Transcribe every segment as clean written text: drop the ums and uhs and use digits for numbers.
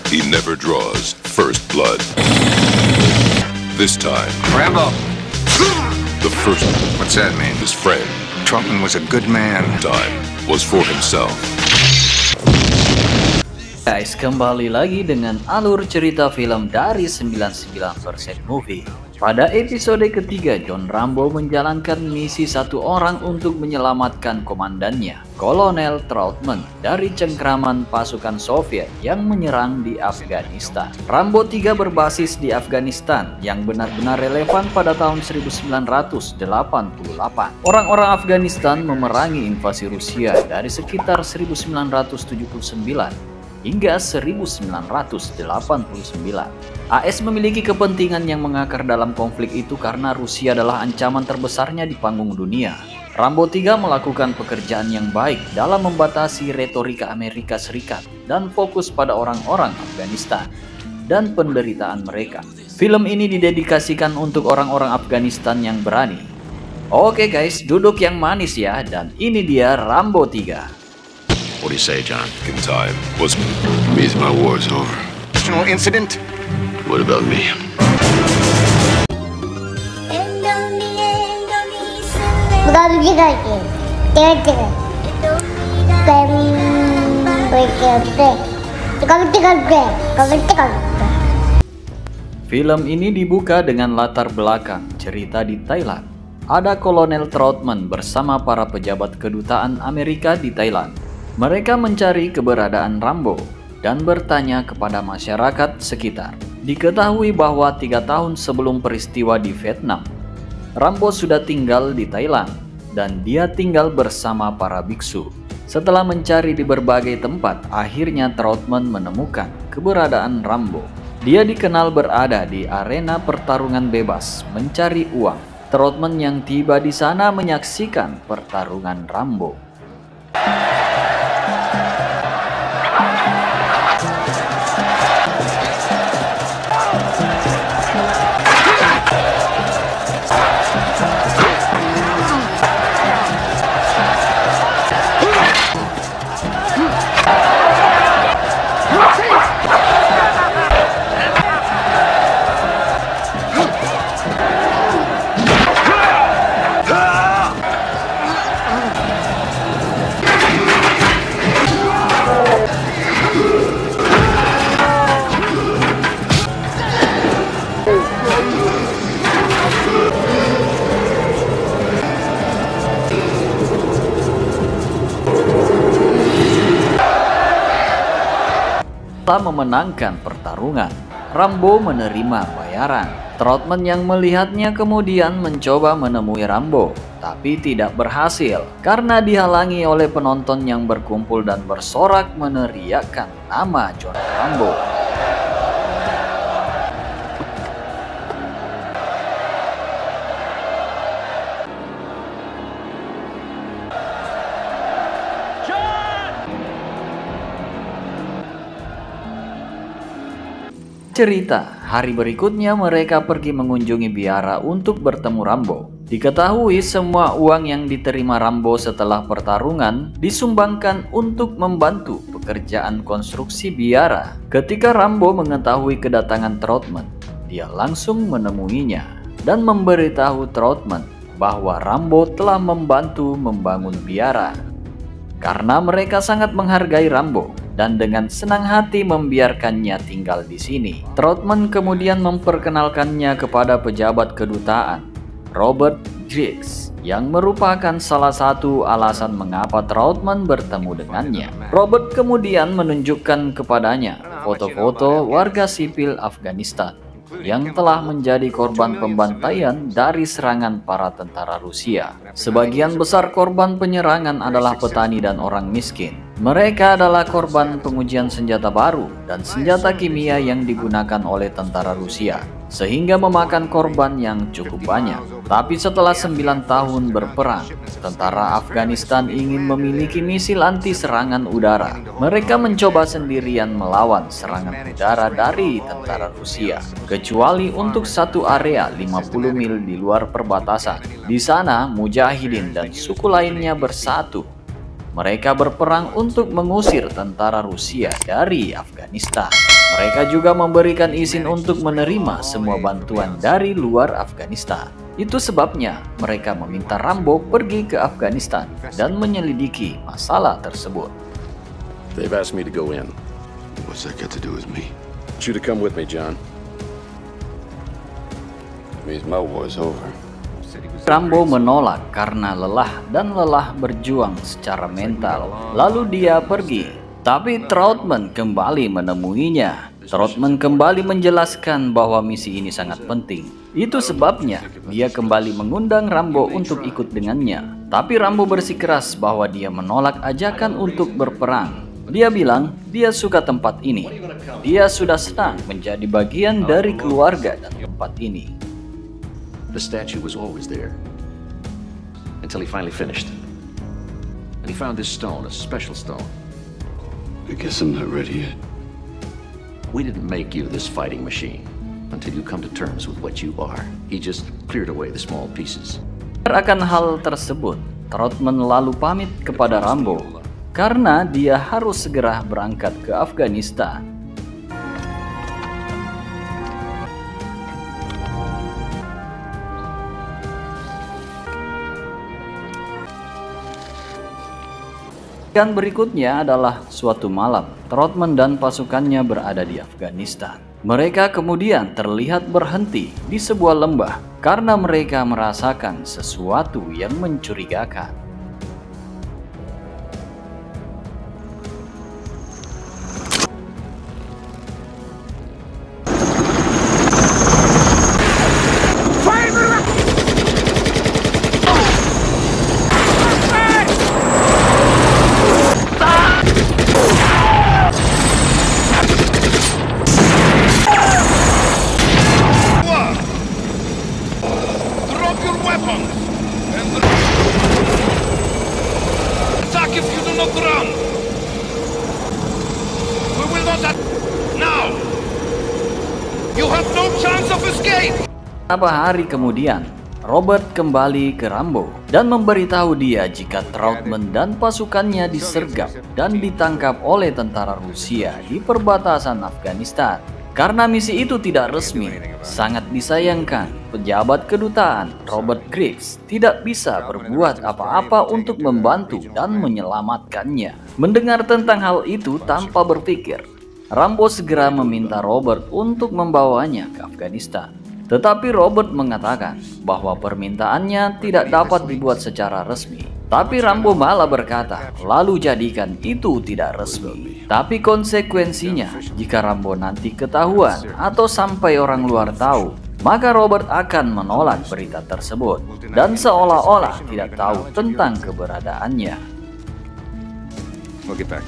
He never draws first blood. This time, Rambo! the first What's that mean? his friend Trotman was a good man. time was for himself. Guys, kembali lagi dengan alur cerita film dari 99% Movie. Pada episode ketiga, John Rambo menjalankan misi satu orang untuk menyelamatkan komandannya, Kolonel Trautman, dari cengkraman pasukan Soviet yang menyerang di Afghanistan. Rambo 3 berbasis di Afghanistan yang benar-benar relevan pada tahun 1988. Orang-orang Afghanistan memerangi invasi Rusia dari sekitar 1979 hingga 1989. AS memiliki kepentingan yang mengakar dalam konflik itu karena Rusia adalah ancaman terbesarnya di panggung dunia. Rambo 3 melakukan pekerjaan yang baik dalam membatasi retorika Amerika Serikat dan fokus pada orang-orang Afghanistan dan penderitaan mereka. Film ini didedikasikan untuk orang-orang Afghanistan yang berani. Oke guys, duduk yang manis ya, dan ini dia Rambo 3. What do you say, John? In time was Means my war's over. Personal incident? What about me? Gabi lagi, tiga, Film ini dibuka dengan latar belakang cerita di Thailand. Ada Kolonel Trautman bersama para pejabat kedutaan Amerika di Thailand. Mereka mencari keberadaan Rambo dan bertanya kepada masyarakat sekitar. Diketahui bahwa 3 tahun sebelum peristiwa di Vietnam, Rambo sudah tinggal di Thailand dan dia tinggal bersama para biksu. Setelah mencari di berbagai tempat, akhirnya Trautman menemukan keberadaan Rambo. Dia dikenal berada di arena pertarungan bebas mencari uang. Trautman yang tiba di sana menyaksikan pertarungan Rambo. Setelah memenangkan pertarungan, Rambo menerima bayaran. Trautman yang melihatnya kemudian mencoba menemui Rambo, tapi tidak berhasil karena dihalangi oleh penonton yang berkumpul dan bersorak meneriakkan nama John Rambo. Cerita, hari berikutnya mereka pergi mengunjungi biara untuk bertemu Rambo. Diketahui semua uang yang diterima Rambo setelah pertarungan disumbangkan untuk membantu pekerjaan konstruksi biara. Ketika Rambo mengetahui kedatangan Trautman, dia langsung menemuinya dan memberitahu Trautman bahwa Rambo telah membantu membangun biara. Karena mereka sangat menghargai Rambo dan dengan senang hati membiarkannya tinggal di sini, Trautman kemudian memperkenalkannya kepada pejabat kedutaan, Robert Griggs, yang merupakan salah satu alasan mengapa Trautman bertemu dengannya. Robert kemudian menunjukkan kepadanya foto-foto warga sipil Afghanistan yang telah menjadi korban pembantaian dari serangan para tentara Rusia. Sebagian besar korban penyerangan adalah petani dan orang miskin. Mereka adalah korban pengujian senjata baru dan senjata kimia yang digunakan oleh tentara Rusia, sehingga memakan korban yang cukup banyak. Tapi setelah 9 tahun berperang, tentara Afghanistan ingin memiliki misil anti serangan udara. Mereka mencoba sendirian melawan serangan udara dari tentara Rusia, kecuali untuk satu area 50 mil di luar perbatasan. Di sana, Mujahidin dan suku lainnya bersatu. Mereka berperang untuk mengusir tentara Rusia dari Afghanistan. Mereka juga memberikan izin untuk menerima semua bantuan dari luar Afghanistan. Itu sebabnya mereka meminta Rambo pergi ke Afghanistan dan menyelidiki masalah tersebut. They've asked me to go in. What's that got to do with me? I want you to come with me, John. It means my war's over. Rambo menolak karena lelah dan lelah berjuang secara mental. Lalu dia pergi. Tapi Troutman kembali menemuinya. Troutman kembali menjelaskan bahwa misi ini sangat penting. Itu sebabnya dia kembali mengundang Rambo untuk ikut dengannya. Tapi Rambo bersikeras bahwa dia menolak ajakan untuk berperang. Dia bilang dia suka tempat ini. Dia sudah senang menjadi bagian dari keluarga dan tempat ini. The statue was always there, until he finally finished. And he found this stone, a special stone. I guess I'm not ready yet. We didn't make you this fighting machine until you come to terms with what you are. He just cleared away the small pieces. Akan hal tersebut, Troutman lalu pamit kepada Rambo karena dia harus segera berangkat ke Afghanistan. Dan berikutnya adalah suatu malam, Troutman dan pasukannya berada di Afghanistan. Mereka kemudian terlihat berhenti di sebuah lembah karena mereka merasakan sesuatu yang mencurigakan. Beberapa hari kemudian, Robert kembali ke Rambo dan memberitahu dia jika Troutman dan pasukannya disergap dan ditangkap oleh tentara Rusia di perbatasan Afghanistan. Karena misi itu tidak resmi, sangat disayangkan pejabat kedutaan Robert Griggs tidak bisa berbuat apa-apa untuk membantu dan menyelamatkannya. Mendengar tentang hal itu tanpa berpikir, Rambo segera meminta Robert untuk membawanya ke Afghanistan. Tetapi Robert mengatakan bahwa permintaannya tidak dapat dibuat secara resmi. Tapi Rambo malah berkata, lalu jadikan itu tidak resmi. Tapi konsekuensinya, jika Rambo nanti ketahuan atau sampai orang luar tahu, maka Robert akan menolak berita tersebut dan seolah-olah tidak tahu tentang keberadaannya. We'll get back.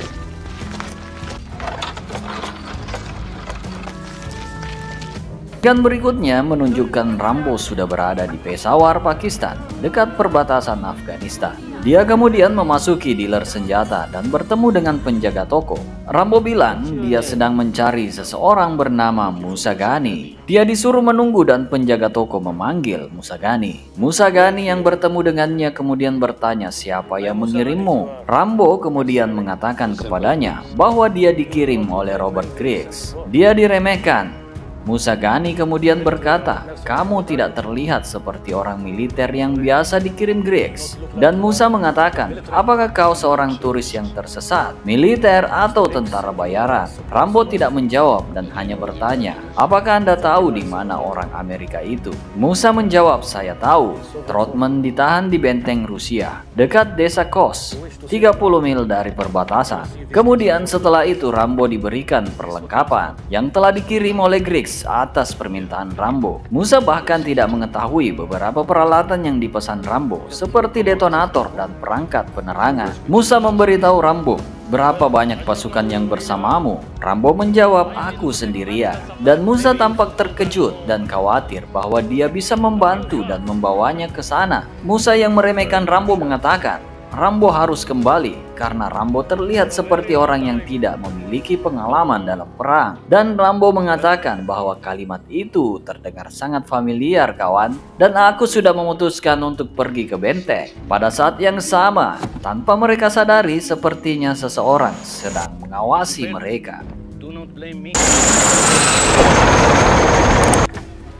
Dan berikutnya menunjukkan Rambo sudah berada di Peshawar, Pakistan, dekat perbatasan Afghanistan. Dia kemudian memasuki dealer senjata dan bertemu dengan penjaga toko. Rambo bilang dia sedang mencari seseorang bernama Musa Ghani. Dia disuruh menunggu dan penjaga toko memanggil Musa Ghani. Musa Ghani yang bertemu dengannya kemudian bertanya siapa yang mengirimmu. Rambo kemudian mengatakan kepadanya bahwa dia dikirim oleh Robert Griggs. Dia diremehkan. Musa Ghani kemudian berkata, kamu tidak terlihat seperti orang militer yang biasa dikirim Griggs. Dan Musa mengatakan, apakah kau seorang turis yang tersesat, militer atau tentara bayaran? Rambo tidak menjawab dan hanya bertanya, apakah Anda tahu di mana orang Amerika itu? Musa menjawab, saya tahu. Troutman ditahan di benteng Rusia, dekat desa Kos, 30 mil dari perbatasan. Kemudian setelah itu Rambo diberikan perlengkapan yang telah dikirim oleh Griggs atas permintaan Rambo. Musa bahkan tidak mengetahui beberapa peralatan yang dipesan Rambo seperti detonator dan perangkat penerangan. Musa memberitahu Rambo, berapa banyak pasukan yang bersamamu? Rambo menjawab, aku sendirian. Dan Musa tampak terkejut dan khawatir bahwa dia bisa membantu dan membawanya ke sana. Musa yang meremehkan Rambo mengatakan, Rambo harus kembali karena Rambo terlihat seperti orang yang tidak memiliki pengalaman dalam perang. Dan Rambo mengatakan bahwa kalimat itu terdengar sangat familiar kawan. Dan aku sudah memutuskan untuk pergi ke benteng. Pada saat yang sama, tanpa mereka sadari sepertinya seseorang sedang mengawasi mereka. Do not blame me.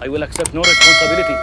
I will accept no responsibility.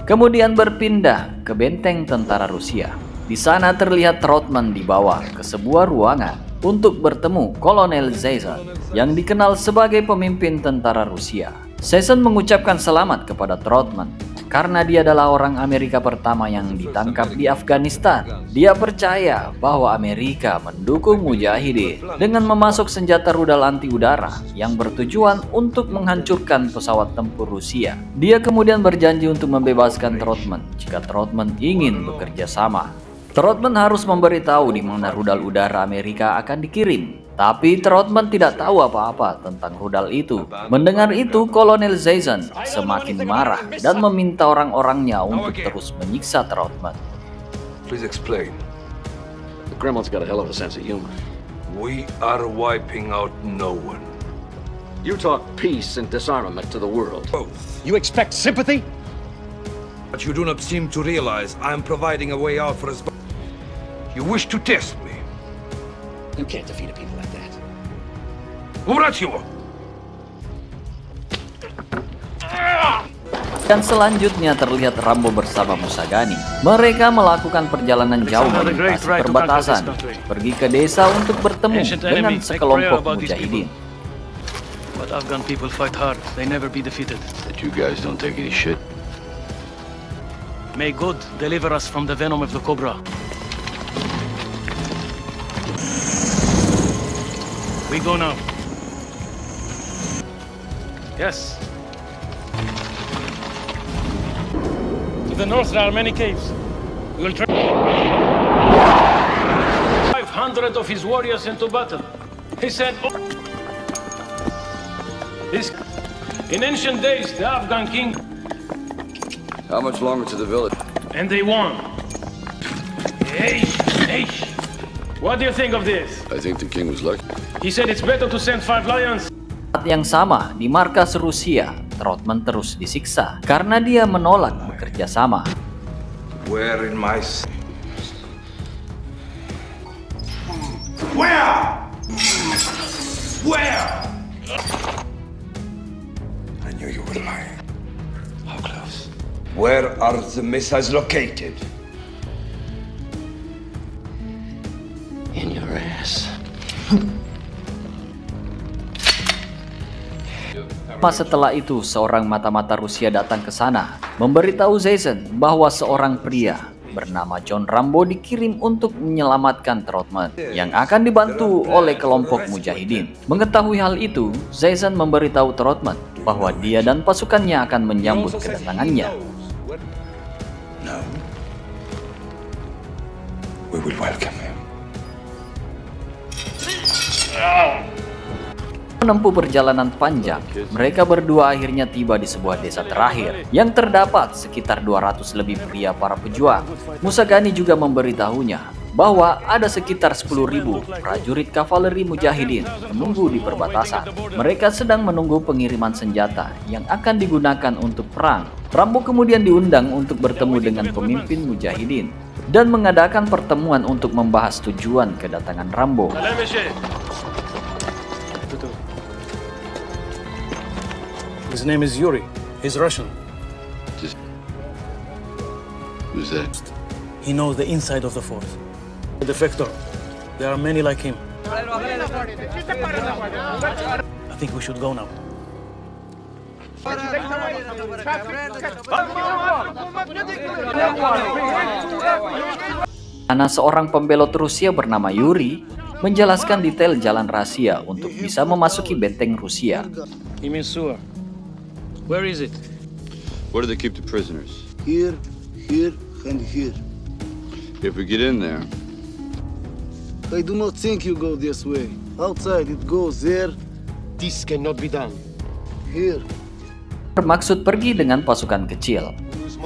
Kemudian berpindah ke benteng tentara Rusia. Di sana terlihat Trautmann dibawa ke sebuah ruangan untuk bertemu Kolonel Zaysan yang dikenal sebagai pemimpin tentara Rusia. Zaysan mengucapkan selamat kepada Trautmann karena dia adalah orang Amerika pertama yang ditangkap di Afghanistan. Dia percaya bahwa Amerika mendukung mujahidin dengan memasuk senjata rudal anti udara yang bertujuan untuk menghancurkan pesawat tempur Rusia. Dia kemudian berjanji untuk membebaskan Trautmann jika Trautmann ingin bekerja sama. Trautmann harus memberitahu di mana rudal udara Amerika akan dikirim. Tapi Trautmann tidak tahu apa-apa tentang rudal itu. Mendengar itu, Kolonel Zaysan semakin marah dan meminta orang-orangnya untuk terus menyiksa Trautmann. Please explain. The Kremlin's got a hell of a sense of humor. We are wiping out no one. You talk peace and disarmament to the world. Both. You expect sympathy? But you do not seem to realize I am providing a way out for us. You wish to test me. You can't defeat a people like that. Убрать его! Dan selanjutnya terlihat Rambo bersama Musagani. Mereka melakukan perjalanan jauh melintasi perbatasan, pergi ke desa untuk bertemu dengan sekelompok mujahidin. But Afghan people fight hard. They never be defeated. That you guys don't take any shit. May God deliver us from the venom of the cobra. We go now. Yes. To the north there are many caves. We will try 500 of his warriors into battle. He said, oh. This in ancient days the Afghan king. How much longer to the village? And they won. Hey. What do you think of this? I think the king was lucky. He said it's better to send 5 lions. Saat yang sama, di markas Rusia, Trautmann terus disiksa karena dia menolak bekerja sama. Where in my... Where? I knew you were lying. How close? Where are the missiles located? In your ass. Setelah itu, seorang mata-mata Rusia datang ke sana, memberitahu Zaysan bahwa seorang pria bernama John Rambo dikirim untuk menyelamatkan Trautmann yang akan dibantu oleh kelompok mujahidin. Mengetahui hal itu, Zaysan memberitahu Trautmann bahwa dia dan pasukannya akan menyambut kedatangannya. No. We will welcome him. Menempuh perjalanan panjang, mereka berdua akhirnya tiba di sebuah desa terakhir yang terdapat sekitar 200 lebih pria para pejuang. Musagani juga memberitahunya bahwa ada sekitar 10.000 prajurit kavaleri mujahidin menunggu di perbatasan. Mereka sedang menunggu pengiriman senjata yang akan digunakan untuk perang. Rambo kemudian diundang untuk bertemu dengan pemimpin mujahidin dan mengadakan pertemuan untuk membahas tujuan kedatangan Rambo. His name is Yuri. He's Russian. Who's that? He knows the inside of the force. The defector. There are many like him. I think we should go now. Karena seorang pembelot Rusia bernama Yuri menjelaskan detail jalan rahasia untuk bisa memasuki benteng Rusia. He means sewer. Where is it? Where do they keep the prisoners? Here, and here. If we get in there, I do not think you go this way. Outside it goes there. This cannot be done. Here. Bermaksud pergi dengan pasukan kecil,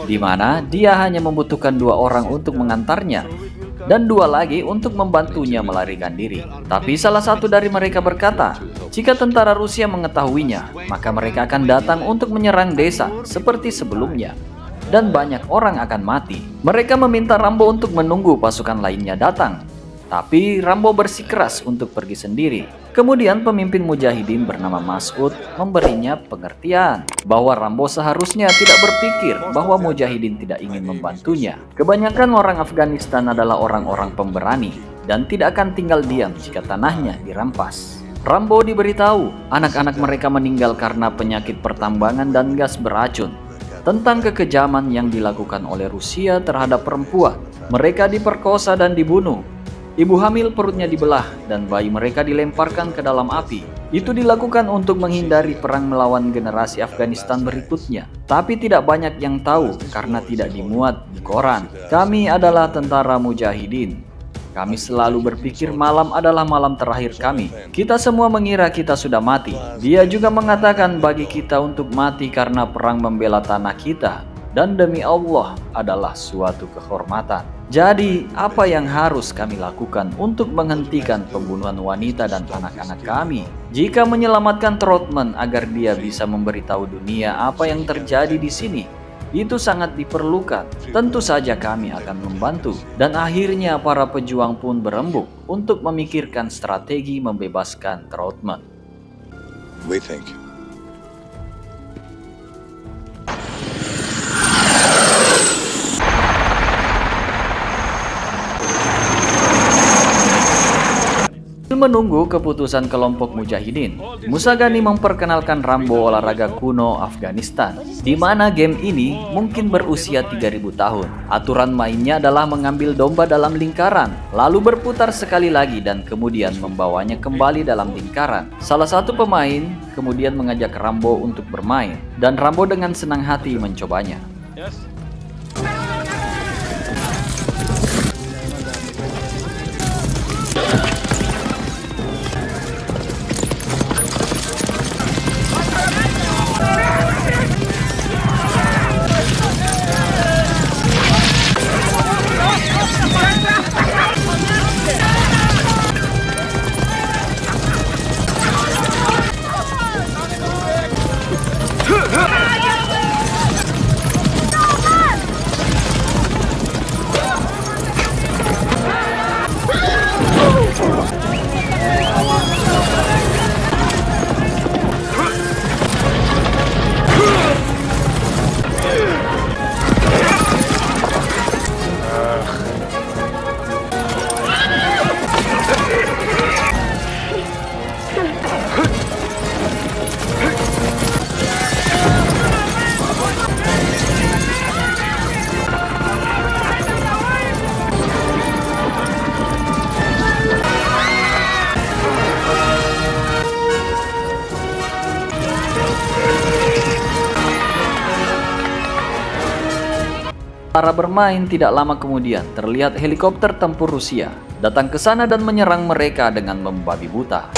di mana dia hanya membutuhkan 2 orang untuk mengantarnya dan 2 lagi untuk membantunya melarikan diri. Tapi salah satu dari mereka berkata, jika tentara Rusia mengetahuinya, maka mereka akan datang untuk menyerang desa seperti sebelumnya, dan banyak orang akan mati. Mereka meminta Rambo untuk menunggu pasukan lainnya datang, tapi Rambo bersikeras untuk pergi sendiri. Kemudian pemimpin mujahidin bernama Mas'ud memberinya pengertian bahwa Rambo seharusnya tidak berpikir bahwa mujahidin tidak ingin membantunya. Kebanyakan orang Afghanistan adalah orang-orang pemberani dan tidak akan tinggal diam jika tanahnya dirampas. Rambo diberitahu anak-anak mereka meninggal karena penyakit pertambangan dan gas beracun. Tentang kekejaman yang dilakukan oleh Rusia terhadap perempuan, mereka diperkosa dan dibunuh. Ibu hamil perutnya dibelah dan bayi mereka dilemparkan ke dalam api. Itu dilakukan untuk menghindari perang melawan generasi Afghanistan berikutnya. Tapi tidak banyak yang tahu karena tidak dimuat di koran. Kami adalah tentara mujahidin. Kami selalu berpikir malam adalah malam terakhir kami. Kita semua mengira kita sudah mati. Dia juga mengatakan bagi kita untuk mati karena perang membela tanah kita. Dan demi Allah adalah suatu kehormatan. Jadi, apa yang harus kami lakukan untuk menghentikan pembunuhan wanita dan anak-anak kami? Jika menyelamatkan Troutman agar dia bisa memberitahu dunia apa yang terjadi di sini, itu sangat diperlukan. Tentu saja kami akan membantu. Dan akhirnya para pejuang pun berembuk untuk memikirkan strategi membebaskan Troutman. We think. Menunggu keputusan kelompok mujahidin, Musa Ghani memperkenalkan Rambo olahraga kuno Afghanistan, di mana game ini mungkin berusia 3000 tahun. Aturan mainnya adalah mengambil domba dalam lingkaran, lalu berputar sekali lagi dan kemudian membawanya kembali dalam lingkaran. Salah satu pemain kemudian mengajak Rambo untuk bermain, dan Rambo dengan senang hati mencobanya. Para bermain tidak lama kemudian terlihat helikopter tempur Rusia datang ke sana dan menyerang mereka dengan membabi buta.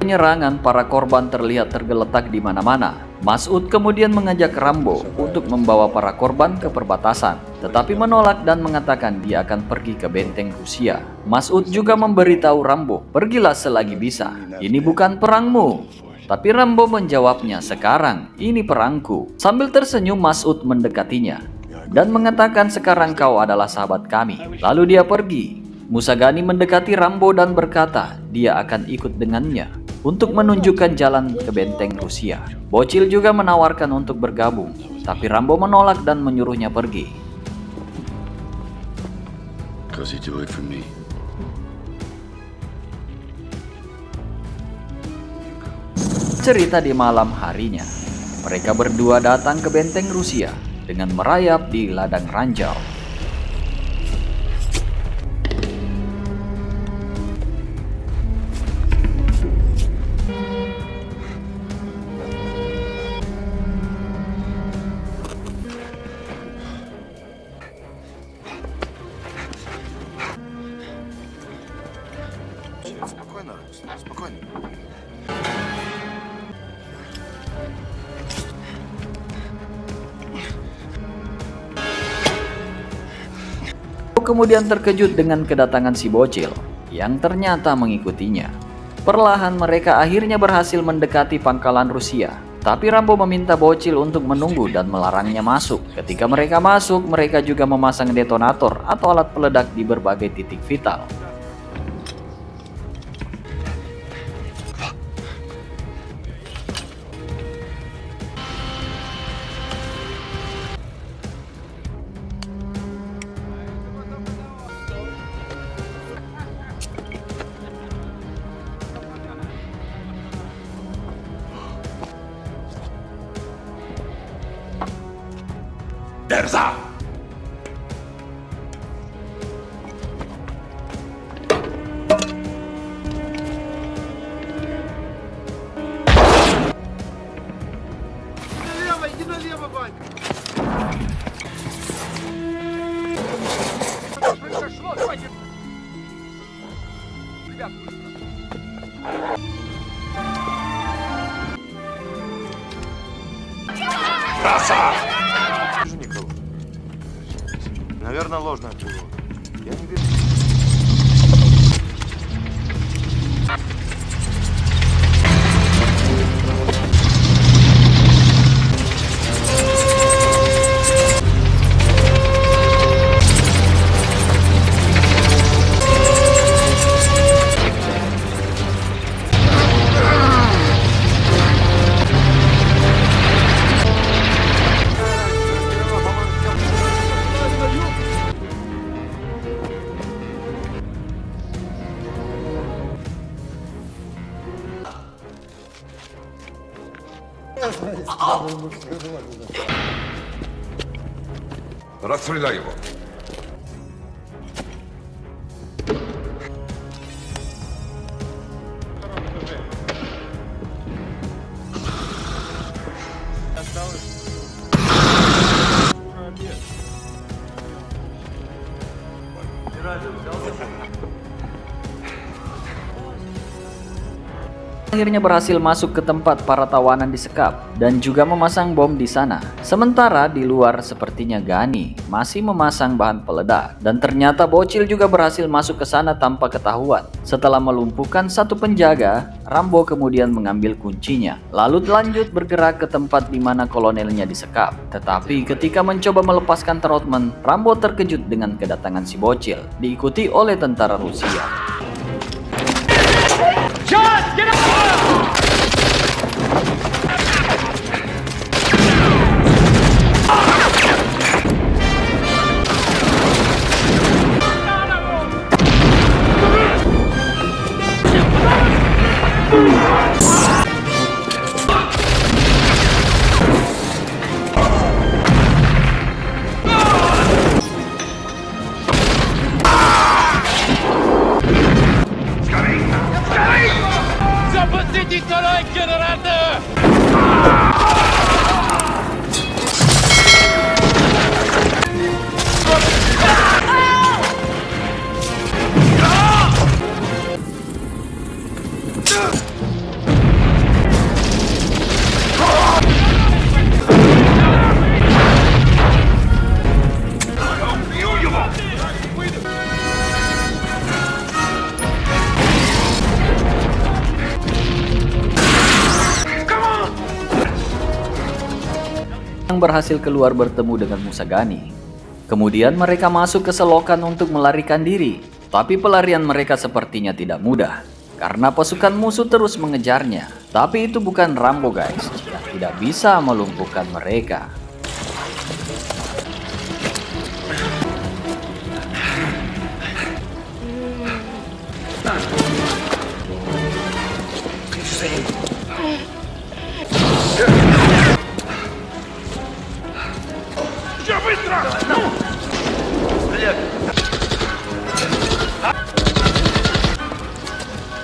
penyerangan, para korban terlihat tergeletak di mana-mana. Mas'ud kemudian mengajak Rambo untuk membawa para korban ke perbatasan, tetapi menolak dan mengatakan dia akan pergi ke benteng Rusia. Mas'ud juga memberitahu Rambo, "Pergilah selagi bisa, ini bukan perangmu." Tapi Rambo menjawabnya, "Sekarang ini perangku." Sambil tersenyum, Mas'ud mendekatinya dan mengatakan, "Sekarang kau adalah sahabat kami." Lalu dia pergi. Musa Ghani mendekati Rambo dan berkata dia akan ikut dengannya untuk menunjukkan jalan ke benteng Rusia. Bocil juga menawarkan untuk bergabung, tapi Rambo menolak dan menyuruhnya pergi. Because he do it for me. Cerita di malam harinya, mereka berdua datang ke benteng Rusia dengan merayap di ladang ranjau. Kemudian terkejut dengan kedatangan si bocil yang ternyata mengikutinya. Perlahan mereka akhirnya berhasil mendekati pangkalan Rusia. Tapi Rambo meminta bocil untuk menunggu dan melarangnya masuk. Ketika mereka masuk, mereka juga memasang detonator atau alat peledak di berbagai titik vital. Дерза! Налево, иди налево, Ванька! Что произошло? Давайте! Ребят, Наверное, ложное было. Я не вижу. Расстреляй его. Akhirnya berhasil masuk ke tempat para tawanan disekap dan juga memasang bom di sana. Sementara di luar sepertinya Ghani masih memasang bahan peledak dan ternyata bocil juga berhasil masuk ke sana tanpa ketahuan. Setelah melumpuhkan satu penjaga, Rambo kemudian mengambil kuncinya lalu lanjut bergerak ke tempat di mana kolonelnya disekap. Tetapi ketika mencoba melepaskan Trautmann, Rambo terkejut dengan kedatangan si bocil diikuti oleh tentara Rusia. yang berhasil keluar bertemu dengan Musagani. Kemudian mereka masuk ke selokan untuk melarikan diri, tapi pelarian mereka sepertinya tidak mudah karena pasukan musuh terus mengejarnya. Tapi itu bukan Rambo guys, yang tidak bisa melumpuhkan mereka.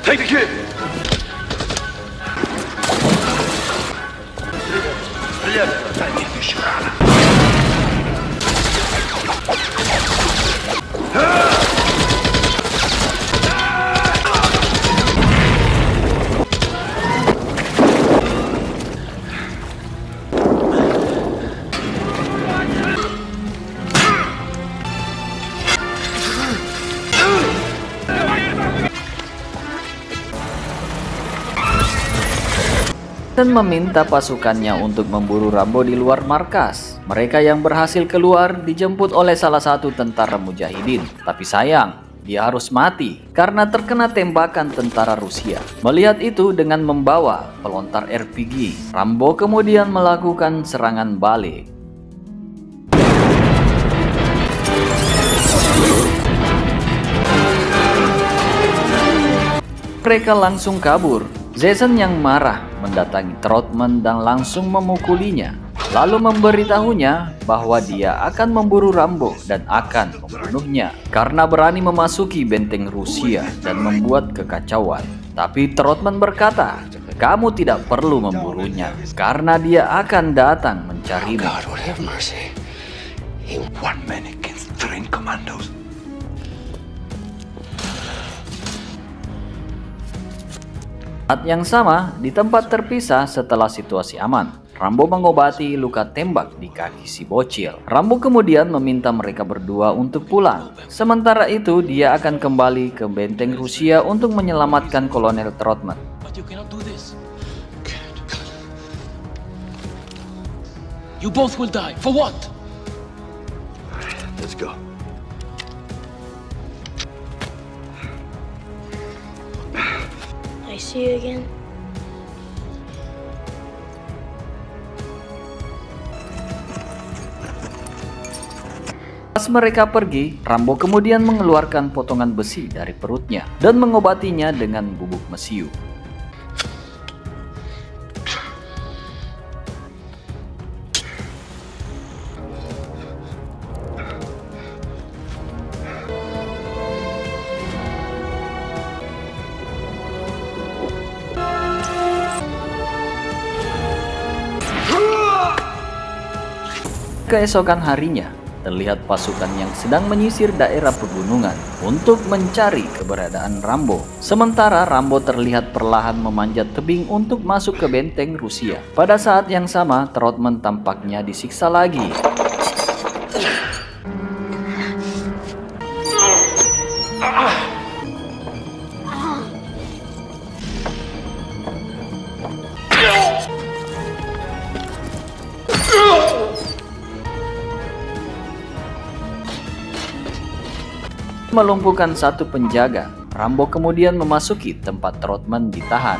Take the kid! Dan meminta pasukannya untuk memburu Rambo di luar markas. Mereka yang berhasil keluar dijemput oleh salah satu tentara mujahidin. Tapi sayang, dia harus mati karena terkena tembakan tentara Rusia. Melihat itu, dengan membawa pelontar RPG, Rambo kemudian melakukan serangan balik. Mereka langsung kabur. Jason yang marah mendatangi Troutman dan langsung memukulinya, lalu memberitahunya bahwa dia akan memburu Rambo dan akan membunuhnya karena berani memasuki benteng Rusia dan membuat kekacauan. Tapi Troutman berkata, kamu tidak perlu memburunya karena dia akan datang mencarimu. Saat yang sama, di tempat terpisah setelah situasi aman, Rambo mengobati luka tembak di kaki si bocil. Rambo kemudian meminta mereka berdua untuk pulang. Sementara itu, dia akan kembali ke benteng Rusia untuk menyelamatkan Kolonel Troutman. You both will die. For what? Let's go. I see you again. Pas mereka pergi, Rambo kemudian mengeluarkan potongan besi dari perutnya dan mengobatinya dengan bubuk mesiu. Keesokan harinya, terlihat pasukan yang sedang menyisir daerah pegunungan untuk mencari keberadaan Rambo. Sementara Rambo terlihat perlahan memanjat tebing untuk masuk ke benteng Rusia. Pada saat yang sama, Troutman tampaknya disiksa lagi. Melumpuhkan satu penjaga, Rambo kemudian memasuki tempat Troutman ditahan.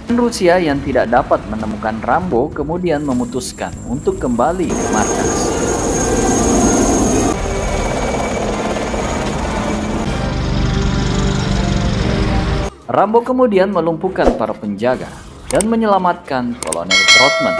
Rusia yang tidak dapat menemukan Rambo kemudian memutuskan untuk kembali ke markas. Rambo kemudian melumpuhkan para penjaga dan menyelamatkan Kolonel Troutman.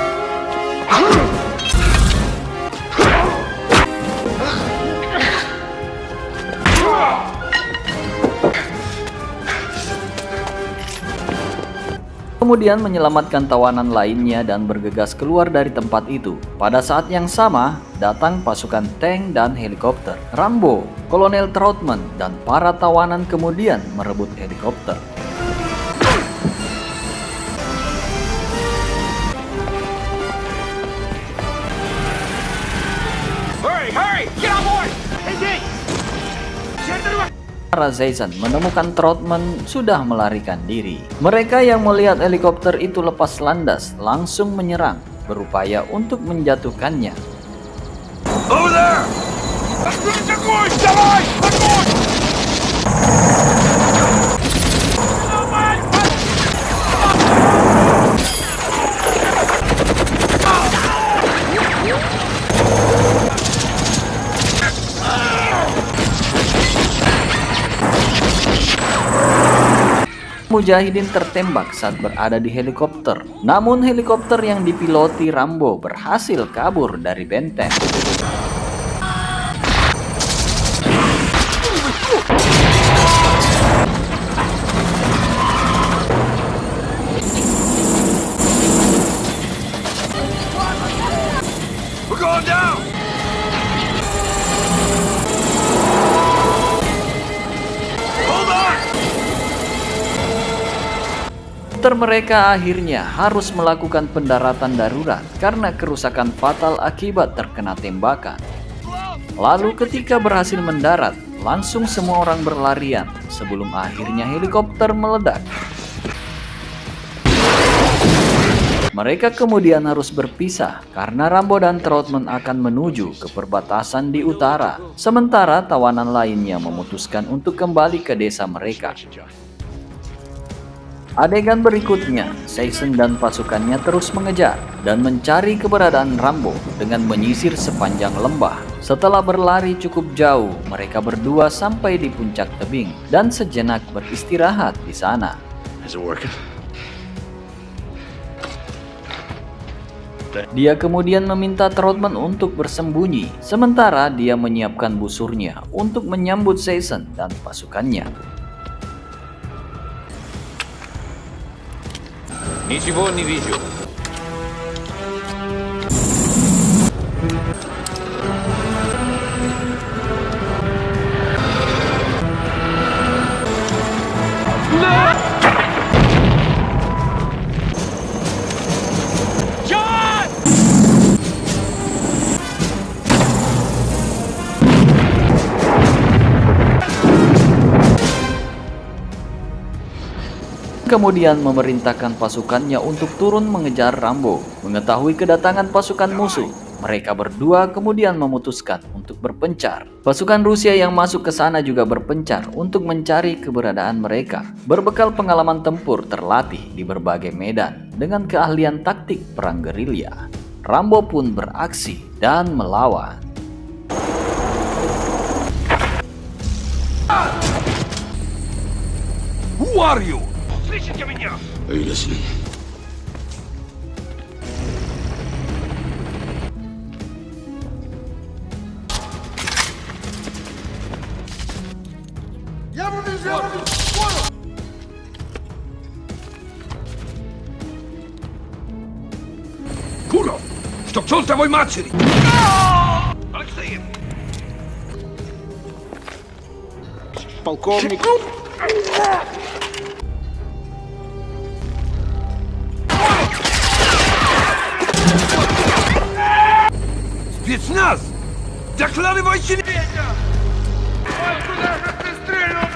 Kemudian menyelamatkan tawanan lainnya dan bergegas keluar dari tempat itu. Pada saat yang sama, datang pasukan tank dan helikopter. Rambo, Kolonel Troutman, dan para tawanan kemudian merebut helikopter. sementara Jason menemukan Troutman sudah melarikan diri. Mereka yang melihat helikopter itu lepas landas langsung menyerang, berupaya untuk menjatuhkannya. Over there! Огонь! Давай! Огонь! Mujahidin tertembak saat berada di helikopter. Namun helikopter yang dipiloti Rambo berhasil kabur dari benteng. We're going down! Hold on! Mereka akhirnya harus melakukan pendaratan darurat karena kerusakan fatal akibat terkena tembakan. Lalu ketika berhasil mendarat, langsung semua orang berlarian sebelum akhirnya helikopter meledak. Mereka kemudian harus berpisah karena Rambo dan Troutman akan menuju ke perbatasan di utara, sementara tawanan lainnya memutuskan untuk kembali ke desa mereka. Adegan berikutnya, Jason dan pasukannya terus mengejar dan mencari keberadaan Rambo dengan menyisir sepanjang lembah. Setelah berlari cukup jauh, mereka berdua sampai di puncak tebing dan sejenak beristirahat di sana. Dia kemudian meminta Troutman untuk bersembunyi, sementara dia menyiapkan busurnya untuk menyambut Jason dan pasukannya. Ничего не вижу. Kemudian memerintahkan pasukannya untuk turun mengejar Rambo. Mengetahui kedatangan pasukan musuh, mereka berdua kemudian memutuskan untuk berpencar. Pasukan Rusia yang masuk ke sana juga berpencar untuk mencari keberadaan mereka. Berbekal pengalaman tempur terlatih di berbagai medan dengan keahlian taktik perang gerilya, Rambo pun beraksi dan melawan. Who are you? Слышите меня? Are you listening? Куров! Чтоб чертовой матери! Алексеев! Полковник. Спецназ! Докладывайте меня! Куда же ты стрелял?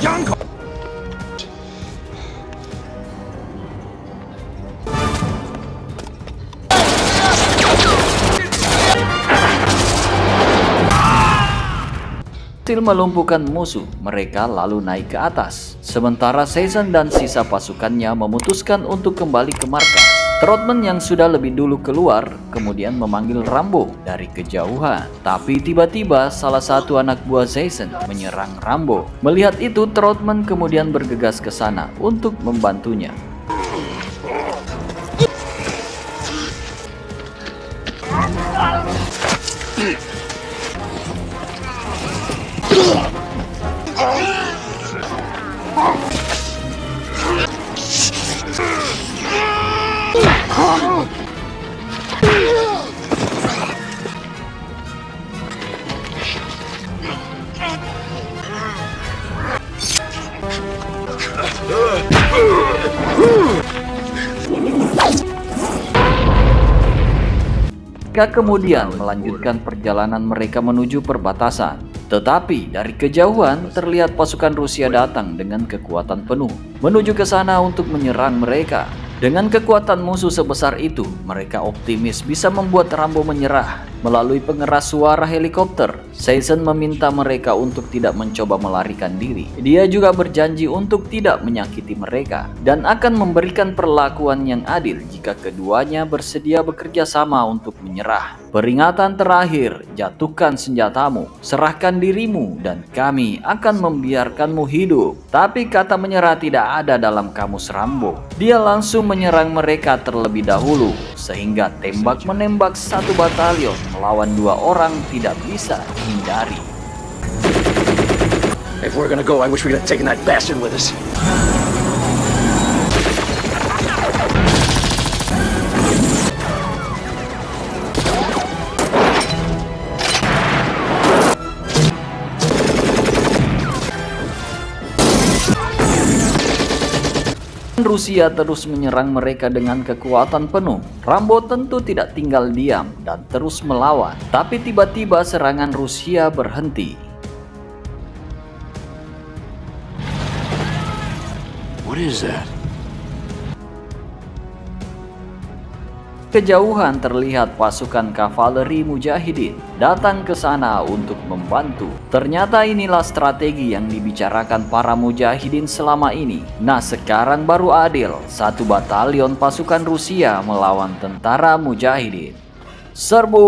Янко! Berhasil melumpuhkan musuh, mereka lalu naik ke atas. Sementara Jason dan sisa pasukannya memutuskan untuk kembali ke markas. Troutman yang sudah lebih dulu keluar kemudian memanggil Rambo dari kejauhan. Tapi tiba-tiba salah satu anak buah Jason menyerang Rambo. Melihat itu, Troutman kemudian bergegas ke sana untuk membantunya. Mereka kemudian melanjutkan perjalanan mereka menuju perbatasan. Tetapi dari kejauhan terlihat pasukan Rusia datang dengan kekuatan penuh menuju ke sana untuk menyerang mereka. Dengan kekuatan musuh sebesar itu, mereka optimis bisa membuat Rambo menyerah. Melalui pengeras suara helikopter, Season meminta mereka untuk tidak mencoba melarikan diri. Dia juga berjanji untuk tidak menyakiti mereka dan akan memberikan perlakuan yang adil jika keduanya bersedia bekerja sama untuk menyerah. Peringatan terakhir, jatuhkan senjatamu, serahkan dirimu, dan kami akan membiarkanmu hidup. Tapi kata menyerah tidak ada dalam kamus Rambo. Dia langsung menyerang mereka terlebih dahulu, sehingga tembak-menembak satu batalion melawan 2 orang tidak bisa dihindari. If we're gonna go, I wish we had taken that bastard with us. Rusia terus menyerang mereka dengan kekuatan penuh. Rambo tentu tidak tinggal diam dan terus melawan. Tapi tiba-tiba serangan Rusia berhenti. What is that? Kejauhan terlihat pasukan kavaleri Mujahidin datang ke sana untuk membantu. Ternyata inilah strategi yang dibicarakan para Mujahidin selama ini. Nah, sekarang baru adil. 1 batalion pasukan Rusia melawan tentara Mujahidin. Serbu!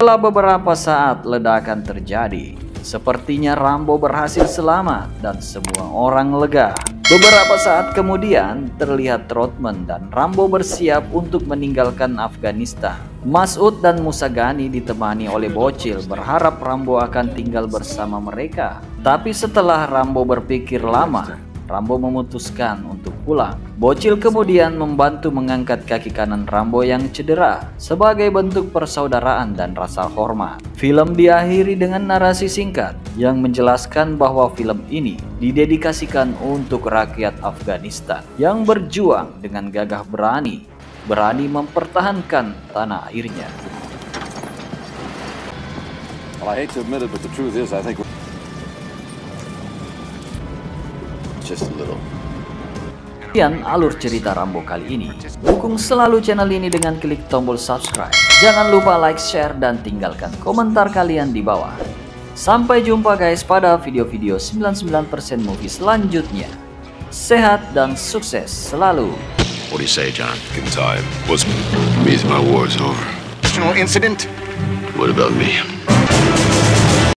Setelah beberapa saat ledakan terjadi, sepertinya Rambo berhasil selamat dan semua orang lega. Beberapa saat kemudian terlihat Trotman dan Rambo bersiap untuk meninggalkan Afghanistan. Mas'ud dan Musagani ditemani oleh Bocil berharap Rambo akan tinggal bersama mereka. Tapi setelah Rambo berpikir lama, Rambo memutuskan untuk pulang. Bocil kemudian membantu mengangkat kaki kanan Rambo yang cedera sebagai bentuk persaudaraan dan rasa hormat. Film diakhiri dengan narasi singkat yang menjelaskan bahwa film ini didedikasikan untuk rakyat Afghanistan yang berjuang dengan gagah berani mempertahankan tanah airnya. Well, I hate to admit it, but the truth is I think Just a little. Sekian alur cerita Rambo kali ini. Dukung selalu channel ini dengan klik tombol subscribe. Jangan lupa like, share, dan tinggalkan komentar kalian di bawah. Sampai jumpa guys pada video-video 99% movie selanjutnya. Sehat dan sukses selalu. What do you say, John? In time was Means my war's over. Incident? What about me?